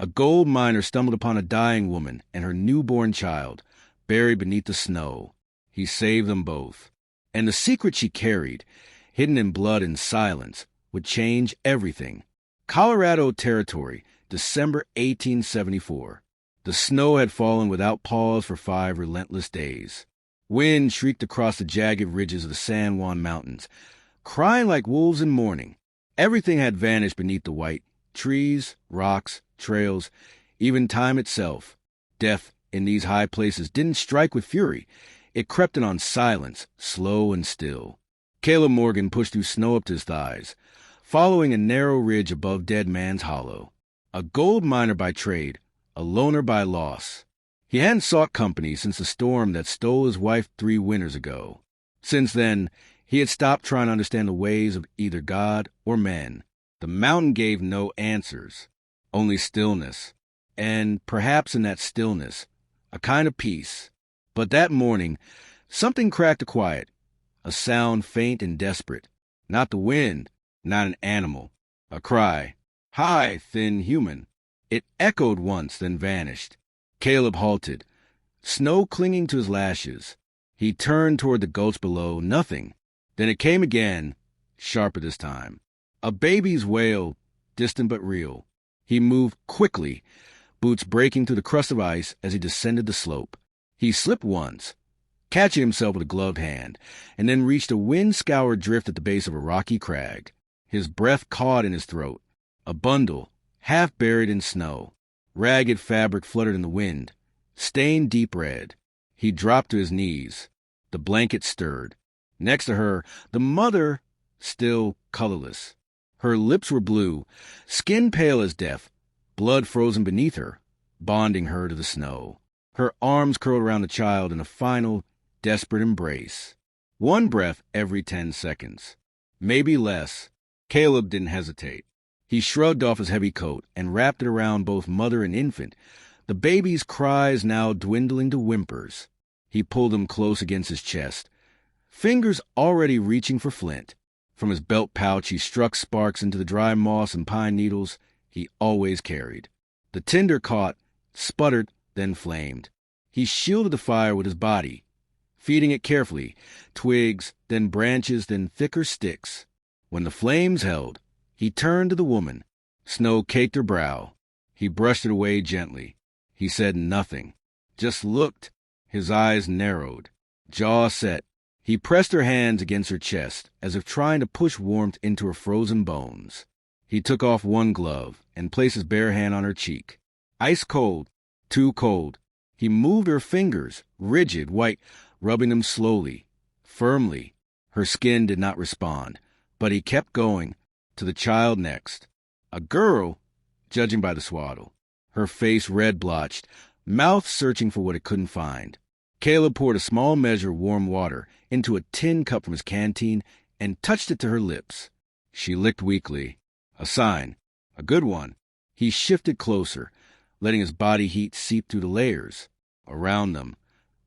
A gold miner stumbled upon a dying woman and her newborn child, buried beneath the snow. He saved them both. And the secret she carried, hidden in blood and silence, would change everything. Colorado Territory, December 1874. The snow had fallen without pause for 5 relentless days. Wind shrieked across the jagged ridges of the San Juan Mountains, crying like wolves in mourning. Everything had vanished beneath the white. Trees, rocks, trails, even time itself. Death in these high places didn't strike with fury. It crept in on silence, slow and still. Caleb Morgan pushed through snow up to his thighs, following a narrow ridge above Dead Man's Hollow. A gold miner by trade, a loner by loss. He hadn't sought company since the storm that stole his wife 3 winters ago. Since then, he had stopped trying to understand the ways of either God or men. The mountain gave no answers, only stillness, and perhaps in that stillness, a kind of peace. But that morning, something cracked the quiet, a sound faint and desperate. Not the wind, not an animal. A cry. "Hi, thin human." It echoed once, then vanished. Caleb halted, snow clinging to his lashes. He turned toward the gulch below. Nothing. Then it came again, sharper this time. A baby's wail, distant but real. He moved quickly, boots breaking through the crust of ice as he descended the slope. He slipped once, catching himself with a gloved hand, and then reached a wind-scoured drift at the base of a rocky crag. His breath caught in his throat. A bundle, half buried in snow. Ragged fabric fluttered in the wind, stained deep red. He dropped to his knees. The blanket stirred. Next to her, the mother, still colorless. Her lips were blue, skin pale as death, blood frozen beneath her, bonding her to the snow. Her arms curled around the child in a final, desperate embrace. 1 breath every 10 seconds. Maybe less. Caleb didn't hesitate. He shrugged off his heavy coat and wrapped it around both mother and infant, the baby's cries now dwindling to whimpers. He pulled him close against his chest, fingers already reaching for flint. From his belt pouch he struck sparks into the dry moss and pine needles he always carried. The tinder caught, sputtered, then flamed. He shielded the fire with his body, feeding it carefully, twigs, then branches, then thicker sticks. When the flames held, he turned to the woman. Snow caked her brow. He brushed it away gently. He said nothing, just looked. His eyes narrowed, jaw set. He pressed her hands against her chest, as if trying to push warmth into her frozen bones. He took off one glove and placed his bare hand on her cheek. Ice cold, too cold. He moved her fingers, rigid, white, rubbing them slowly, firmly. Her skin did not respond, but he kept going, to the child next. A girl, judging by the swaddle, her face red-blotched, mouth searching for what it couldn't find. Caleb poured a small measure of warm water into a tin cup from his canteen and touched it to her lips. She licked weakly. A sign. A good one. He shifted closer, letting his body heat seep through the layers. Around them,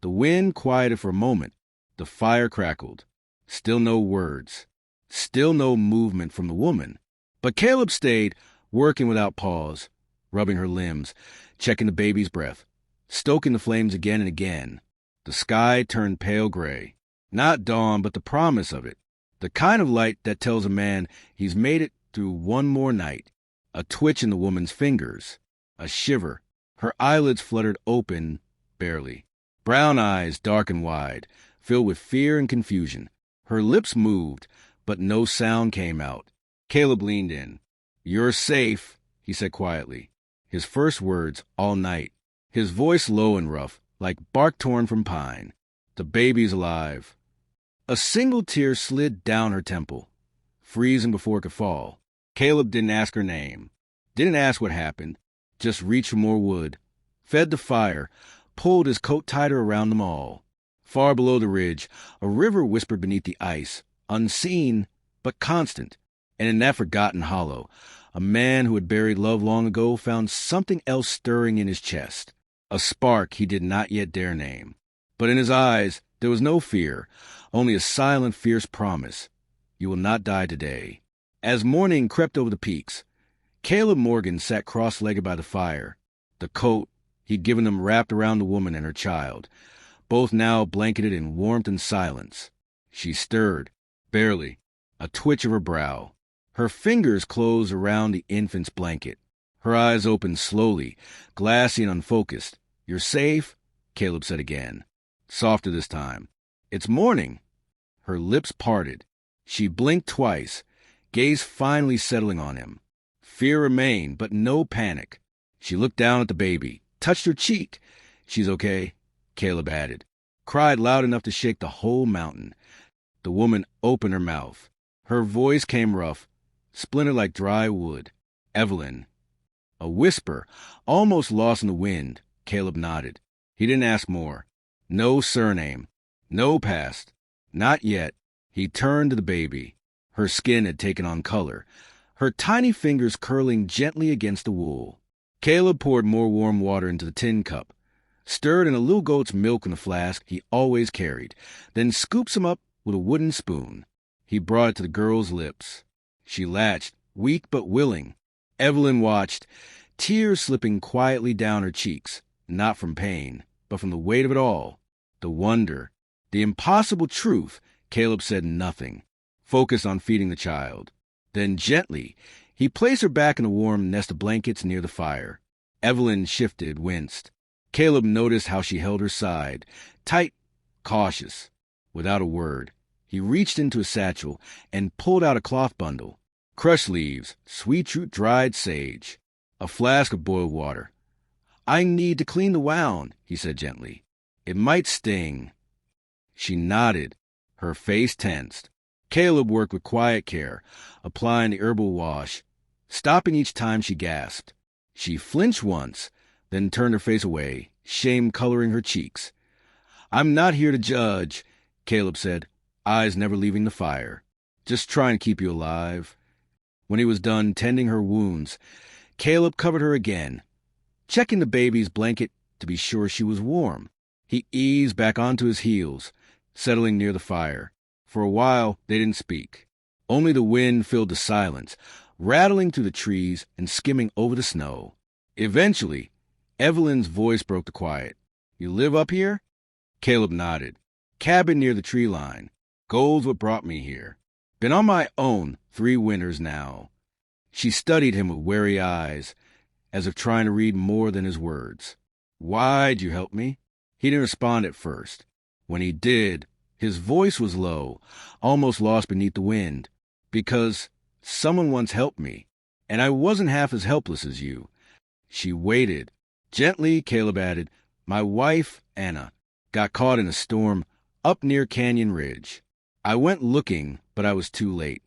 the wind quieted for a moment. The fire crackled. Still no words. Still no movement from the woman. But Caleb stayed, working without pause, rubbing her limbs, checking the baby's breath, stoking the flames again and again. The sky turned pale gray. Not dawn, but the promise of it. The kind of light that tells a man he's made it through one more night. A twitch in the woman's fingers. A shiver. Her eyelids fluttered open, barely. Brown eyes, dark and wide, filled with fear and confusion. Her lips moved, but no sound came out. Caleb leaned in. "You're safe," he said quietly. His first words all night. His voice low and rough, like bark torn from pine. "The baby's alive." A single tear slid down her temple, freezing before it could fall. Caleb didn't ask her name, didn't ask what happened, just reached for more wood, fed the fire, pulled his coat tighter around them all. Far below the ridge, a river whispered beneath the ice, unseen but constant. And in that forgotten hollow, a man who had buried love long ago found something else stirring in his chest. A spark he did not yet dare name. But in his eyes there was no fear, only a silent, fierce promise. You will not die today. As morning crept over the peaks, Caleb Morgan sat cross-legged by the fire, the coat he'd given them wrapped around the woman and her child, both now blanketed in warmth and silence. She stirred, barely, a twitch of her brow. Her fingers closed around the infant's blanket. Her eyes opened slowly, glassy and unfocused. "You're safe?" Caleb said again, softer this time. "It's morning." Her lips parted. She blinked twice, gaze finally settling on him. Fear remained, but no panic. She looked down at the baby, touched her cheek. "She's okay," Caleb added. Cried loud enough to shake the whole mountain. The woman opened her mouth. Her voice came rough, splintered like dry wood. "Evelyn." A whisper, almost lost in the wind. Caleb nodded. He didn't ask more. No surname. No past. Not yet. He turned to the baby. Her skin had taken on color, her tiny fingers curling gently against the wool. Caleb poured more warm water into the tin cup, stirred in a little goat's milk in the flask he always carried, then scooped some up with a wooden spoon. He brought it to the girl's lips. She latched, weak but willing. Evelyn watched, tears slipping quietly down her cheeks, not from pain, but from the weight of it all. The wonder, the impossible truth. Caleb said nothing, focused on feeding the child. Then gently, he placed her back in a warm nest of blankets near the fire. Evelyn shifted, winced. Caleb noticed how she held her side, tight, cautious. Without a word, he reached into his satchel and pulled out a cloth bundle. Crushed leaves, sweet root dried sage, a flask of boiled water. "I need to clean the wound," he said gently. "It might sting." She nodded, her face tensed. Caleb worked with quiet care, applying the herbal wash, stopping each time she gasped. She flinched once, then turned her face away, shame coloring her cheeks. "I'm not here to judge," Caleb said, eyes never leaving the fire. "Just trying to keep you alive." When he was done tending her wounds, Caleb covered her again, checking the baby's blanket to be sure she was warm. He eased back onto his heels, settling near the fire. For a while, they didn't speak. Only the wind filled the silence, rattling through the trees and skimming over the snow. Eventually, Evelyn's voice broke the quiet. "You live up here?" Caleb nodded. "Cabin near the tree line. Gold's what brought me here. Been on my own 3 winters now." She studied him with wary eyes, as if trying to read more than his words. "Why'd you help me?" He didn't respond at first. When he did, his voice was low, almost lost beneath the wind. "Because someone once helped me, and I wasn't half as helpless as you." She waited. Gently, Caleb added, "My wife, Anna, got caught in a storm up near Canyon Ridge. I went looking, but I was too late.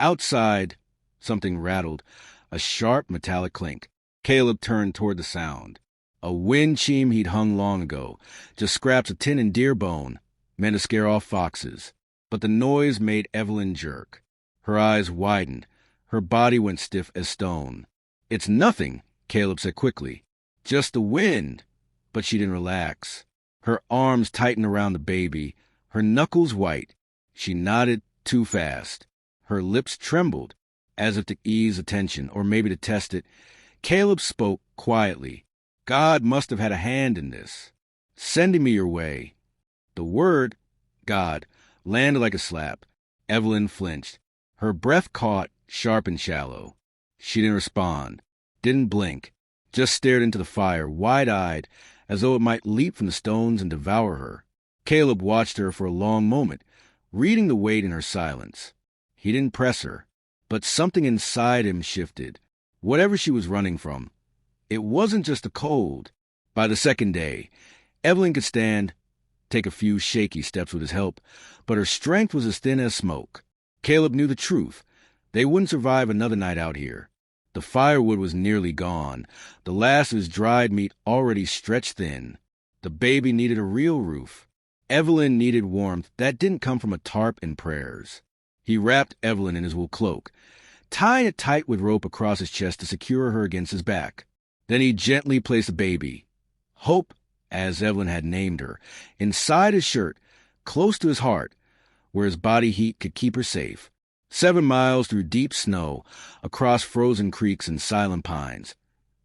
Outside, something rattled, a sharp metallic clink." Caleb turned toward the sound. A wind chime he'd hung long ago, just scraps of tin and deer bone, meant to scare off foxes. But the noise made Evelyn jerk. Her eyes widened. Her body went stiff as stone. "It's nothing," Caleb said quickly. "Just the wind." But she didn't relax. Her arms tightened around the baby, her knuckles white. She nodded too fast. Her lips trembled, as if to ease the tension, or maybe to test it. Caleb spoke quietly. "God must have had a hand in this, sending me your way." The word, God, landed like a slap. Evelyn flinched. Her breath caught, sharp and shallow. She didn't respond, didn't blink, just stared into the fire, wide-eyed, as though it might leap from the stones and devour her. Caleb watched her for a long moment, reading the weight in her silence. He didn't press her, but something inside him shifted. Whatever she was running from, it wasn't just the cold. By the second day, Evelyn could stand, take a few shaky steps with his help, but her strength was as thin as smoke. Caleb knew the truth. They wouldn't survive another night out here. The firewood was nearly gone, the last of his dried meat already stretched thin. The baby needed a real roof. Evelyn needed warmth that didn't come from a tarp and prayers. He wrapped Evelyn in his wool cloak, tying it tight with rope across his chest to secure her against his back. Then he gently placed the baby, Hope, as Evelyn had named her, inside his shirt, close to his heart, where his body heat could keep her safe. 7 miles through deep snow, across frozen creeks and silent pines,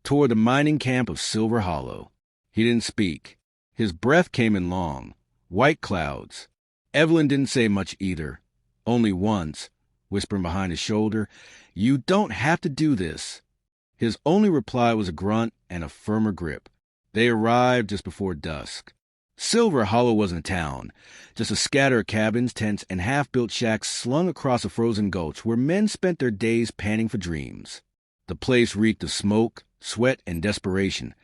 toward the mining camp of Silver Hollow. He didn't speak. His breath came in long, white clouds. Evelyn didn't say much either. Only once, whispering behind his shoulder, "You don't have to do this." His only reply was a grunt and a firmer grip. They arrived just before dusk. Silver Hollow wasn't a town, just a scatter of cabins, tents, and half-built shacks slung across a frozen gulch where men spent their days panning for dreams. The place reeked of smoke, sweat, and desperation,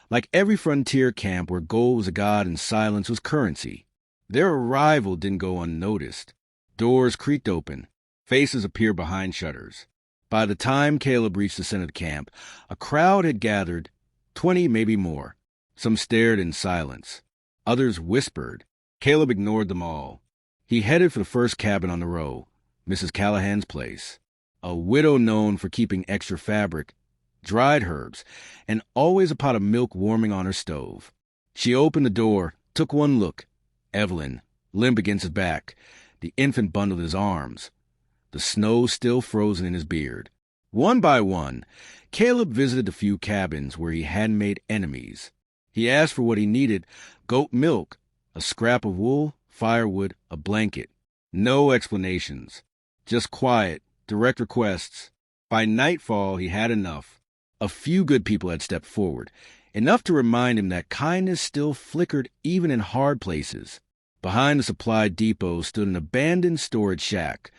like every frontier camp where gold was a god and silence was currency. Their arrival didn't go unnoticed. Doors creaked open. Faces appeared behind shutters. By the time Caleb reached the center of the camp, a crowd had gathered, 20, maybe more. Some stared in silence. Others whispered. Caleb ignored them all. He headed for the first cabin on the row, Mrs. Callahan's place. A widow known for keeping extra fabric, dried herbs, and always a pot of milk warming on her stove. She opened the door, took one look. Evelyn, limp against his back, the infant bundled in his arms, the snow still frozen in his beard. One by one, Caleb visited the few cabins where he hadn't made enemies. He asked for what he needed: goat milk, a scrap of wool, firewood, a blanket. No explanations, just quiet, direct requests. By nightfall, he had enough. A few good people had stepped forward, enough to remind him that kindness still flickered even in hard places. Behind the supply depot stood an abandoned storage shack,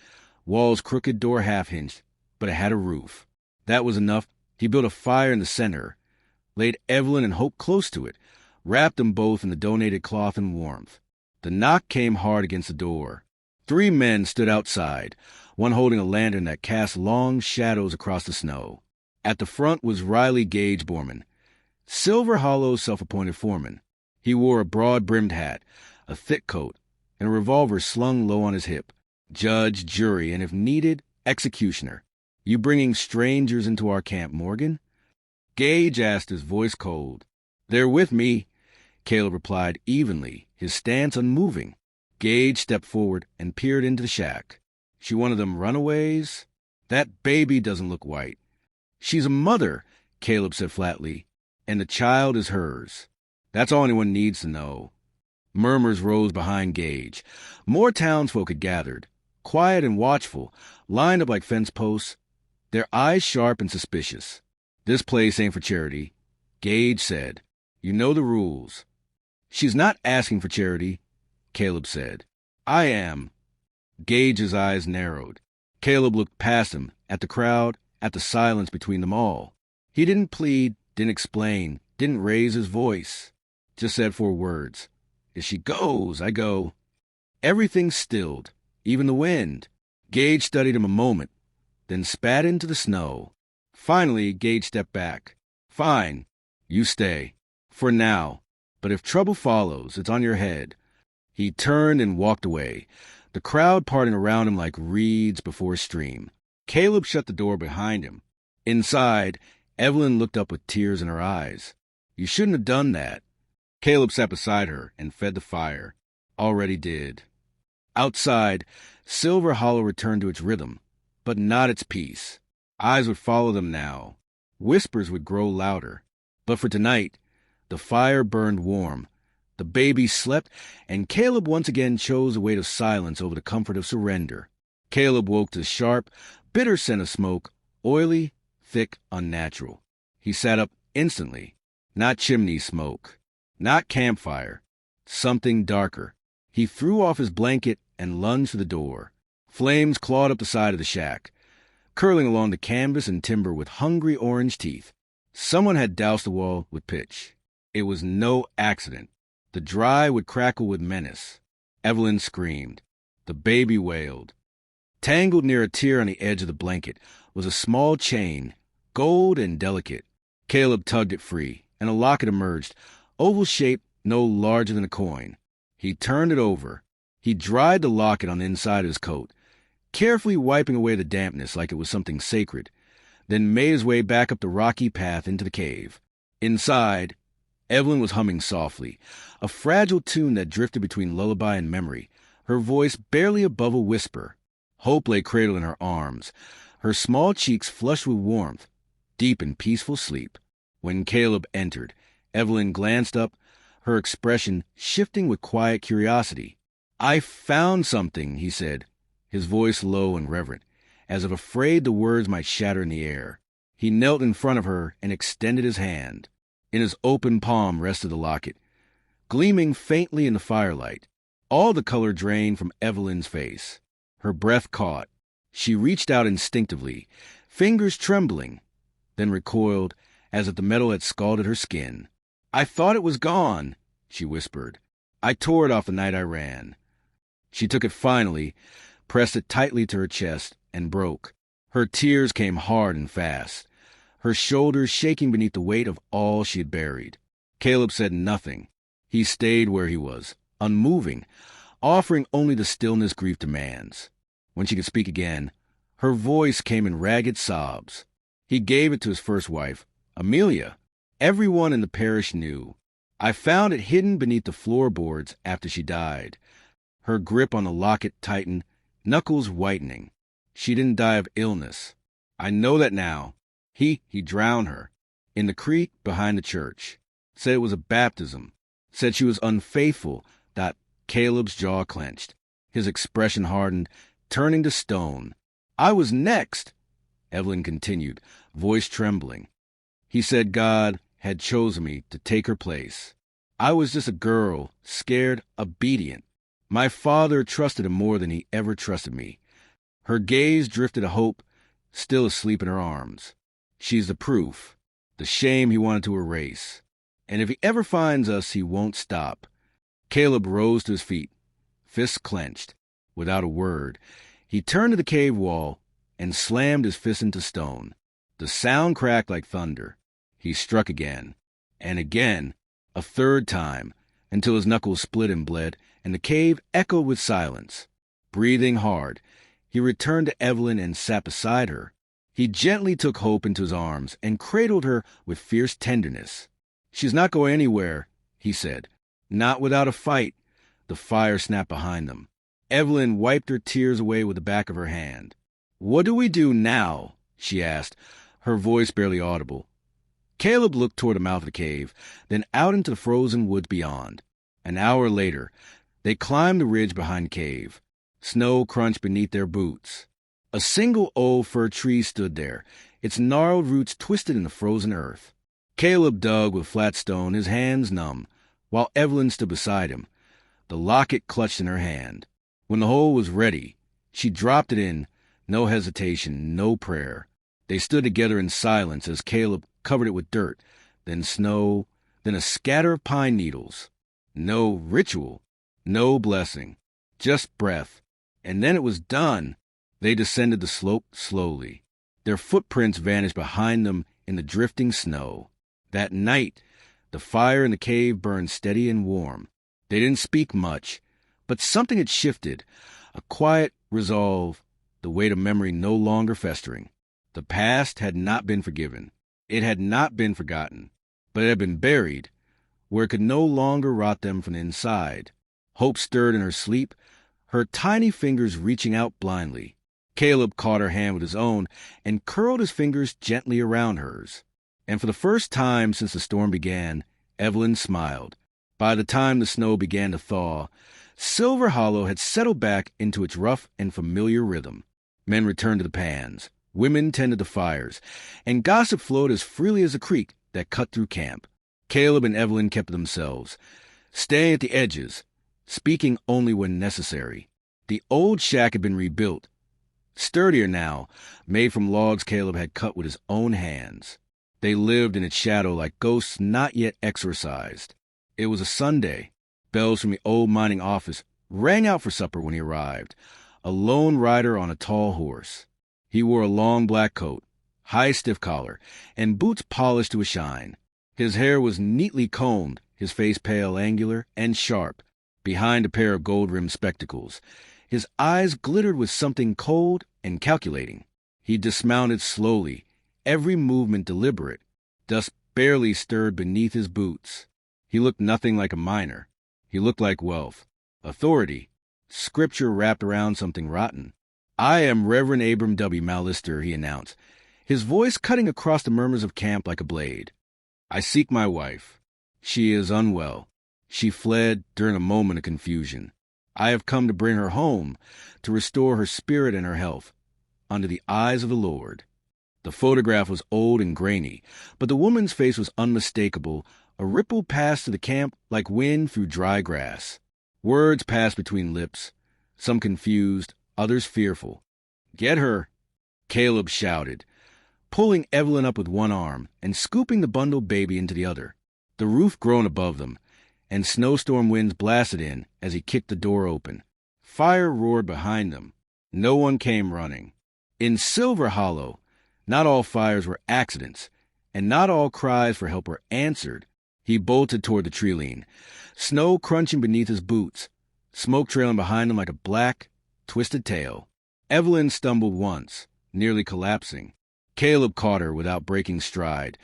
walls crooked, door half-hinged, but it had a roof. That was enough. He built a fire in the center, laid Evelyn and Hope close to it, wrapped them both in the donated cloth and warmth. The knock came hard against the door. 3 men stood outside, one holding a lantern that cast long shadows across the snow. At the front was Riley Gage Borman, Silver Hollow's self-appointed foreman. He wore a broad-brimmed hat, a thick coat, and a revolver slung low on his hip. Judge, jury, and if needed, executioner. "You bringing strangers into our camp, Morgan?" Gage asked, his voice cold. "They're with me," Caleb replied evenly, his stance unmoving. Gage stepped forward and peered into the shack. "She one of them runaways? That baby doesn't look white." "She's a mother," Caleb said flatly, "and the child is hers. That's all anyone needs to know." Murmurs rose behind Gage. More townsfolk had gathered, quiet and watchful, lined up like fence posts, their eyes sharp and suspicious. "This place ain't for charity," Gage said. "You know the rules." "She's not asking for charity," Caleb said. "I am." Gage's eyes narrowed. Caleb looked past him, at the crowd, at the silence between them all. He didn't plead, didn't explain, didn't raise his voice. Just said 4 words. "If she goes, I go." Everything stilled, even the wind. Gage studied him a moment, then spat into the snow. Finally, Gage stepped back. "Fine, you stay. For now. But if trouble follows, it's on your head." He turned and walked away, the crowd parting around him like reeds before a stream. Caleb shut the door behind him. Inside, Evelyn looked up with tears in her eyes. "You shouldn't have done that." Caleb sat beside her and fed the fire. Already did. Outside, Silver Hollow returned to its rhythm, but not its peace. Eyes would follow them now. Whispers would grow louder. But for tonight, the fire burned warm. The baby slept, and Caleb once again chose the weight of silence over the comfort of surrender. Caleb woke to the sharp, bitter scent of smoke, oily, thick, unnatural. He sat up instantly. Not chimney smoke. Not campfire. Something darker. He threw off his blanket and lunged for the door. Flames clawed up the side of the shack, curling along the canvas and timber with hungry orange teeth. Someone had doused the wall with pitch. It was no accident. The dry would crackle with menace. Evelyn screamed. The baby wailed. Tangled near a tear on the edge of the blanket was a small chain, gold and delicate. Caleb tugged it free, and a locket emerged, oval-shaped, no larger than a coin. He turned it over. He dried the locket on the inside of his coat, carefully wiping away the dampness like it was something sacred, then made his way back up the rocky path into the cave. Inside, Evelyn was humming softly, a fragile tune that drifted between lullaby and memory, her voice barely above a whisper. Hope lay cradled in her arms, her small cheeks flushed with warmth, deep in peaceful sleep. When Caleb entered, Evelyn glanced up, her expression shifting with quiet curiosity. "I found something," he said, his voice low and reverent, as if afraid the words might shatter in the air. He knelt in front of her and extended his hand. In his open palm rested the locket, gleaming faintly in the firelight. All the color drained from Evelyn's face. Her breath caught. She reached out instinctively, fingers trembling, then recoiled as if the metal had scalded her skin. "I thought it was gone," she whispered. "I tore it off the night I ran." She took it finally, pressed it tightly to her chest, and broke. Her tears came hard and fast, her shoulders shaking beneath the weight of all she had buried. Caleb said nothing. He stayed where he was, unmoving, offering only the stillness grief demands. When she could speak again, her voice came in ragged sobs. He gave it to his first wife, Amelia. Everyone in the parish knew. I found it hidden beneath the floorboards after she died. Her grip on the locket tightened, knuckles whitening. She didn't die of illness. I know that now. He drowned her in the creek behind the church. Said it was a baptism. Said she was unfaithful. That Caleb's jaw clenched. His expression hardened, turning to stone. "I was next," Evelyn continued, voice trembling. "He said God had chosen me to take her place. I was just a girl, scared, obedient. My father trusted him more than he ever trusted me." Her gaze drifted to Hope, still asleep in her arms. "She's the proof, the shame he wanted to erase. And if he ever finds us, he won't stop." Caleb rose to his feet, fists clenched. Without a word, he turned to the cave wall and slammed his fist into stone. The sound cracked like thunder. He struck again, and again, a third time, until his knuckles split and bled, and the cave echoed with silence. Breathing hard, he returned to Evelyn and sat beside her. He gently took Hope into his arms and cradled her with fierce tenderness. "She's not going anywhere," he said. "Not without a fight." The fire snapped behind them. Evelyn wiped her tears away with the back of her hand. "What do we do now?" she asked, her voice barely audible. Caleb looked toward the mouth of the cave, then out into the frozen woods beyond. An hour later, they climbed the ridge behind the cave. Snow crunched beneath their boots. A single old fir tree stood there, its gnarled roots twisted in the frozen earth. Caleb dug with flat stone, his hands numb, while Evelyn stood beside him, the locket clutched in her hand. When the hole was ready, she dropped it in, no hesitation, no prayer. They stood together in silence as Caleb covered it with dirt, then snow, then a scatter of pine needles. No ritual, no blessing, just breath. And then it was done. They descended the slope slowly. Their footprints vanished behind them in the drifting snow. That night, the fire in the cave burned steady and warm. They didn't speak much, but something had shifted, a quiet resolve, the weight of memory no longer festering. The past had not been forgiven. It had not been forgotten, but it had been buried, where it could no longer rot them from the inside. Hope stirred in her sleep, her tiny fingers reaching out blindly. Caleb caught her hand with his own and curled his fingers gently around hers. And for the first time since the storm began, Evelyn smiled. By the time the snow began to thaw, Silver Hollow had settled back into its rough and familiar rhythm. Men returned to the pans, women tended the fires, and gossip flowed as freely as a creek that cut through camp. Caleb and Evelyn kept to themselves, staying at the edges, speaking only when necessary. The old shack had been rebuilt, sturdier now, made from logs Caleb had cut with his own hands. They lived in its shadow like ghosts not yet exorcised. It was a Sunday. Bells from the old mining office rang out for supper when he arrived, a lone rider on a tall horse. He wore a long black coat, high stiff collar, and boots polished to a shine. His hair was neatly combed, his face pale, angular, and sharp, behind a pair of gold-rimmed spectacles. His eyes glittered with something cold and calculating. He dismounted slowly, every movement deliberate. Dust barely stirred beneath his boots. He looked nothing like a miner. He looked like wealth, authority, scripture wrapped around something rotten. "I am Reverend Abram W. Mallister," he announced, his voice cutting across the murmurs of camp like a blade. "I seek my wife. She is unwell. She fled during a moment of confusion. I have come to bring her home, to restore her spirit and her health, under the eyes of the Lord." The photograph was old and grainy, but the woman's face was unmistakable. A ripple passed through the camp like wind through dry grass. Words passed between lips, some confused, others fearful. "Get her," Caleb shouted, pulling Evelyn up with one arm and scooping the bundled baby into the other. The roof groaned above them, and snowstorm winds blasted in as he kicked the door open. Fire roared behind them. No one came running. In Silver Hollow, not all fires were accidents, and not all cries for help were answered. He bolted toward the treeline, snow crunching beneath his boots, smoke trailing behind him like a black, twisted tail. Evelyn stumbled once, nearly collapsing. Caleb caught her without breaking stride,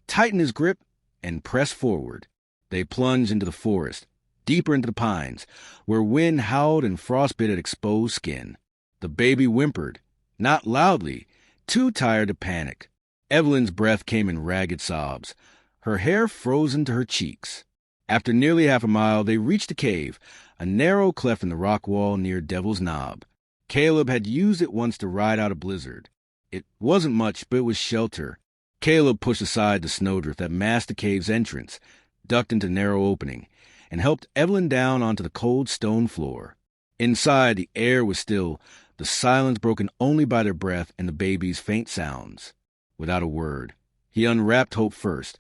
tightened his grip, and pressed forward. They plunged into the forest, deeper into the pines, where wind howled and frost bit at exposed skin. The baby whimpered, not loudly, too tired to panic. Evelyn's breath came in ragged sobs, her hair frozen to her cheeks. After nearly half a mile, they reached a cave, a narrow cleft in the rock wall near Devil's Knob. Caleb had used it once to ride out a blizzard. It wasn't much, but it was shelter. Caleb pushed aside the snowdrift that masked the cave's entrance, ducked into the narrow opening, and helped Evelyn down onto the cold stone floor. Inside, the air was still, the silence broken only by their breath and the baby's faint sounds. Without a word, he unwrapped Hope first,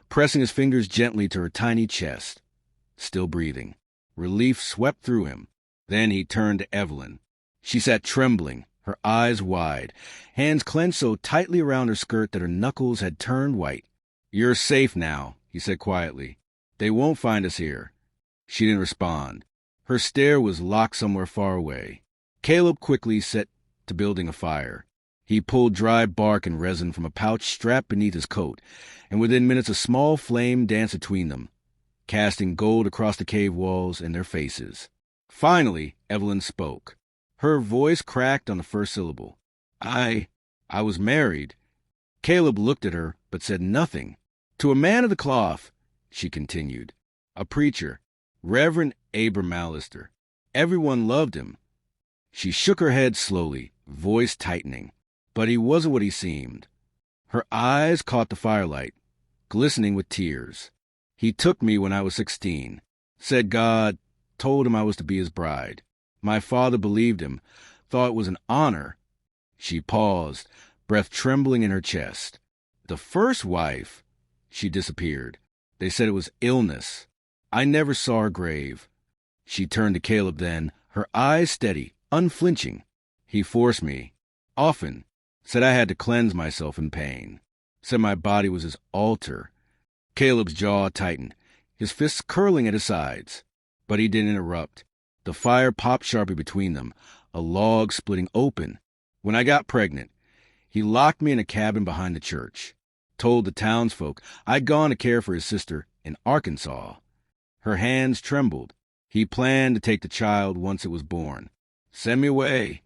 pressing his fingers gently to her tiny chest. Still breathing. Relief swept through him. Then he turned to Evelyn. She sat trembling, her eyes wide, hands clenched so tightly around her skirt that her knuckles had turned white. "You're safe now," he said quietly. "They won't find us here." She didn't respond. Her stare was locked somewhere far away. Caleb quickly set to building a fire. He pulled dry bark and resin from a pouch strapped beneath his coat, and within minutes a small flame danced between them, casting gold across the cave walls and their faces. Finally, Evelyn spoke. Her voice cracked on the first syllable. I was married." Caleb looked at her, but said nothing. "To a man of the cloth," she continued. "A preacher, Reverend Abram Mallister. Everyone loved him." She shook her head slowly, voice tightening. But he wasn't what he seemed. Her eyes caught the firelight, glistening with tears. "He took me when I was 16. Said God told him I was to be his bride. My father believed him, thought it was an honor." She paused, breath trembling in her chest. "The first wife," she disappeared. "They said it was illness. I never saw her grave." She turned to Caleb then, her eyes steady, unflinching. "He forced me. Often. Said I had to cleanse myself in pain. Said my body was his altar." Caleb's jaw tightened, his fists curling at his sides. But he didn't interrupt. The fire popped sharply between them, a log splitting open. "When I got pregnant, he locked me in a cabin behind the church. Told the townsfolk I'd gone to care for his sister in Arkansas." Her hands trembled. "He planned to take the child once it was born. Send me away."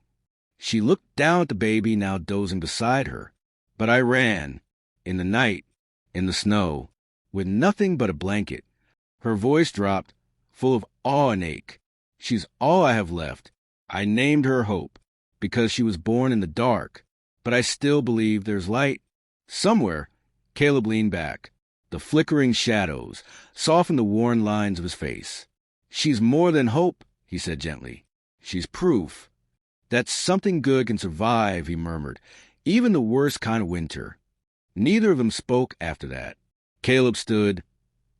She looked down at the baby now dozing beside her. "But I ran. In the night. In the snow. With nothing but a blanket." Her voice dropped, full of awe and ache. "She's all I have left. I named her Hope, because she was born in the dark. But I still believe there's light. Somewhere." Caleb leaned back. The flickering shadows softened the worn lines of his face. "She's more than hope," he said gently. "She's proof that something good can survive," he murmured, "even the worst kind of winter." Neither of them spoke after that. Caleb stood,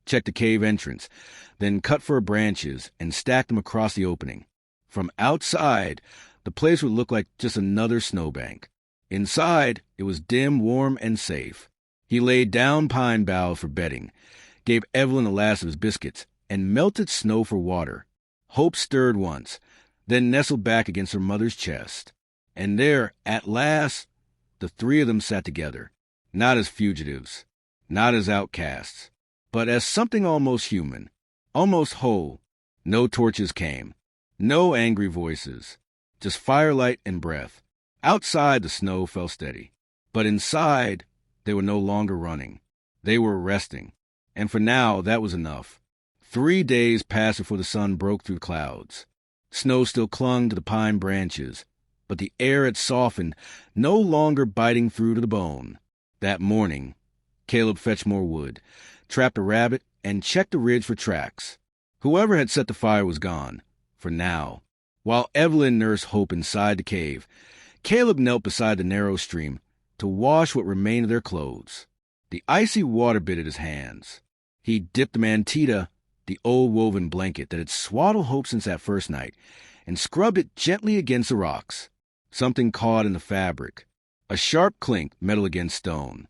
checked the cave entrance, then cut for branches and stacked them across the opening. From outside, the place would look like just another snowbank. Inside, it was dim, warm, and safe. He laid down pine boughs for bedding, gave Evelyn the last of his biscuits, and melted snow for water. Hope stirred once, then nestled back against her mother's chest. And there, at last, the three of them sat together, not as fugitives, not as outcasts, but as something almost human, almost whole. No torches came, no angry voices, just firelight and breath. Outside, the snow fell steady. But inside, they were no longer running. They were resting. And for now, that was enough. 3 days passed before the sun broke through the clouds. Snow still clung to the pine branches, but the air had softened, no longer biting through to the bone. That morning, Caleb fetched more wood, trapped a rabbit, and checked the ridge for tracks. Whoever had set the fire was gone, for now. While Evelyn nursed Hope inside the cave, Caleb knelt beside the narrow stream to wash what remained of their clothes. The icy water bit at his hands. He dipped the mantita, the old woven blanket that had swaddled Hope since that first night, and scrubbed it gently against the rocks. Something caught in the fabric. A sharp clink, metal against stone.